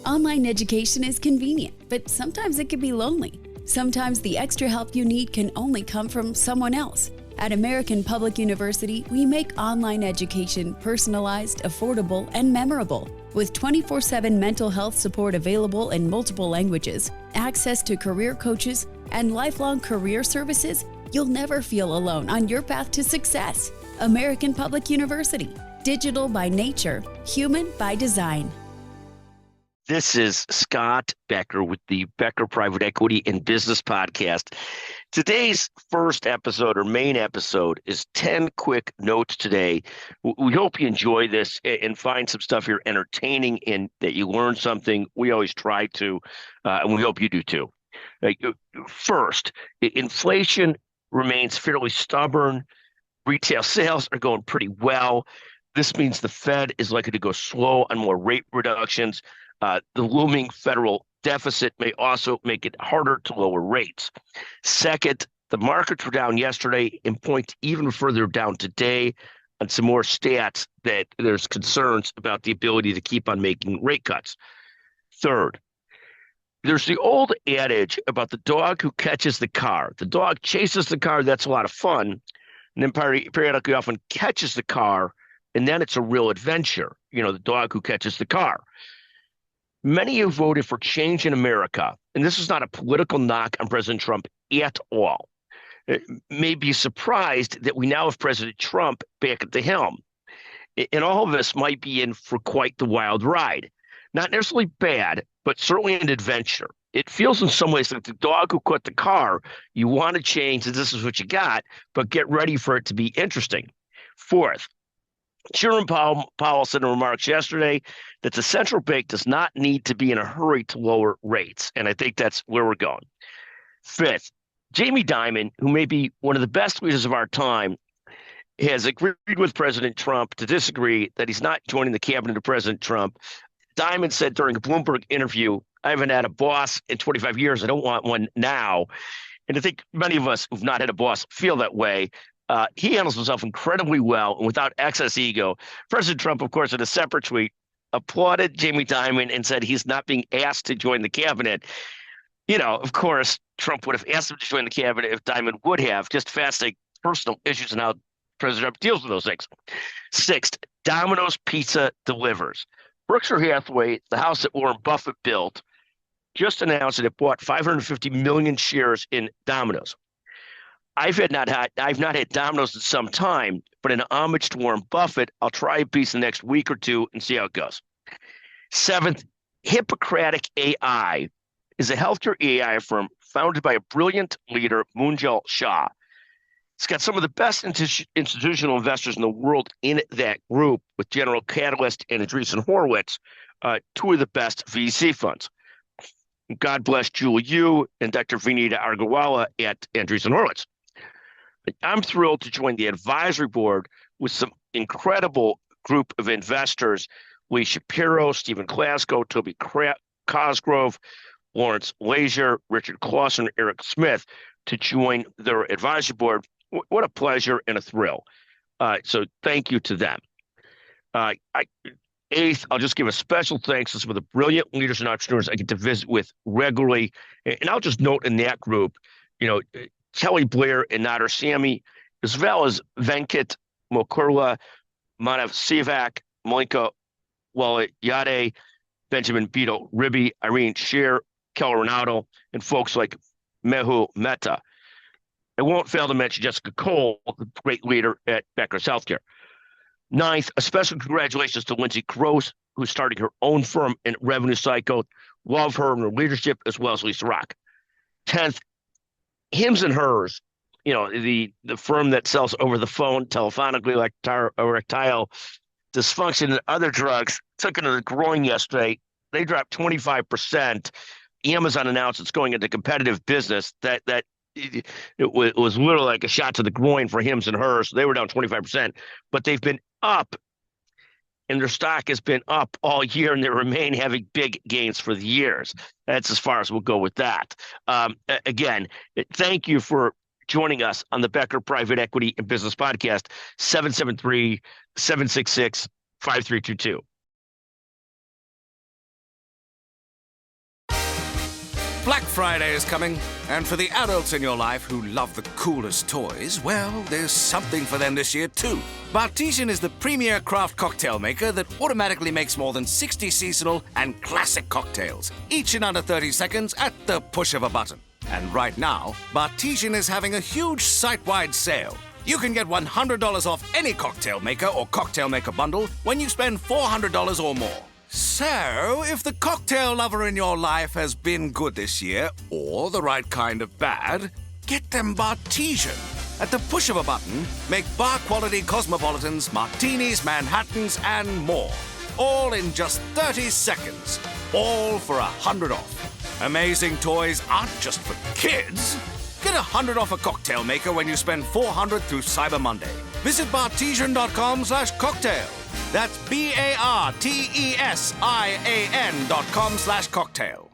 Online education is convenient, but sometimes it can be lonely. Sometimes the extra help you need can only come from someone else. At American Public University, we make online education personalized, affordable, and memorable. With 24/7 mental health support available in multiple languages, access to career coaches, and lifelong career services, you'll never feel alone on your path to success. American Public University. Digital by nature, human by design. This is Scott Becker with the Becker Private Equity and Business Podcast. Today's first episode or main episode is 10 quick notes today. We hope you enjoy this and find some stuff here entertaining and that you learn something. We always try to, and we hope you do too. First, inflation remains fairly stubborn. Retail sales are going pretty well. This means the Fed is likely to go slow on more rate reductions. The looming federal deficit may also make it harder to lower rates. Second, the markets were down yesterday and point even further down today on some more stats that there's concerns about the ability to keep on making rate cuts. Third, there's the old adage about the dog who catches the car. The dog chases the car, that's a lot of fun, and then periodically often catches the car, and then it's a real adventure. You know, the dog who catches the car. Many have voted for change in America, and this is not a political knock on President Trump at all. It may be surprised that we now have President Trump back at the helm, and all of us might be in for quite the wild ride. Not necessarily bad, but certainly an adventure. It feels in some ways like the dog who caught the car. You want to change, and this is what you got, but get ready for it to be interesting. Fourth, Chairman Powell said in remarks yesterday that the central bank does not need to be in a hurry to lower rates, and I think that's where we're going. Fifth, Jamie Dimon, who may be one of the best leaders of our time, has agreed with President Trump to disagree that he's not joining the cabinet of President Trump. Dimon said during a Bloomberg interview, I haven't had a boss in 25 years. I don't want one now. And I think many of us who've not had a boss feel that way. He handles himself incredibly well and without excess ego. President Trump, of course, in a separate tweet, applauded Jamie Dimon and said he's not being asked to join the cabinet. You know, of course, Trump would have asked him to join the cabinet if Dimon would have, just fascinating personal issues and how President Trump deals with those things. Sixth, Domino's Pizza delivers. Berkshire Hathaway, the house that Warren Buffett built, just announced that it bought 550 million shares in Domino's. I've not had Domino's in some time, but in homage to Warren Buffett, I'll try a piece in the next week or two and see how it goes. Seventh, Hippocratic AI is a healthcare AI firm founded by a brilliant leader, Munjal Shah. It's got some of the best institutional investors in the world in that group, with General Catalyst and Andreessen Horowitz, two of the best VC funds. God bless Julie Yu and Dr. Vinita Agarwala at Andreessen Horowitz. I'm thrilled to join the advisory board with some incredible group of investors: Lee Shapiro, Stephen Glasgow, Toby Cosgrove, Lawrence Lazier, Richard Clausen, Eric Smith, to join their advisory board. What a pleasure and a thrill. So thank you to them. Eighth, I'll just give a special thanks to some of the brilliant leaders and entrepreneurs I get to visit with regularly. And I'll just note in that group, you know, Kelly Blair and Nader Sami, as well as Venkat Mokurla, Manav Sivak, Malinka Walayade, Benjamin Beto Ribby, Irene Shear, Keller Ronaldo, and folks like Mehul Mehta. I won't fail to mention Jessica Cole, the great leader at Becker's Healthcare. Ninth, a special congratulations to Lindsay Gross, who's starting her own firm in Revenue Cycle. Love her and her leadership, as well as Lisa Rock. 10th, Hims and Hers, you know, the firm that sells over the phone telephonically like erectile dysfunction and other drugs, took another groin yesterday. They dropped 25%. Amazon announced it's going into competitive business. It was literally like a shot to the groin for Hims and Hers. They were down 25%, but they've been up, and their stock has been up all year, and they remain having big gains for the years. That's as far as we'll go with that. Again, thank you for joining us on the Becker Private Equity and Business Podcast, 773-766-5322. Black Friday is coming, and for the adults in your life who love the coolest toys, well, there's something for them this year too. Bartesian is the premier craft cocktail maker that automatically makes more than 60 seasonal and classic cocktails, each in under 30 seconds at the push of a button. And right now, Bartesian is having a huge site-wide sale. You can get $100 off any cocktail maker or cocktail maker bundle when you spend $400 or more. So, if the cocktail lover in your life has been good this year, or the right kind of bad, get them Bartesian. At the push of a button, make bar-quality cosmopolitans, martinis, Manhattans, and more. All in just 30 seconds. All for $100 off. Amazing toys aren't just for kids. Get $100 off a cocktail maker when you spend $400 through Cyber Monday. Visit bartesian.com/cocktail. That's BARTESIAN.com/cocktail.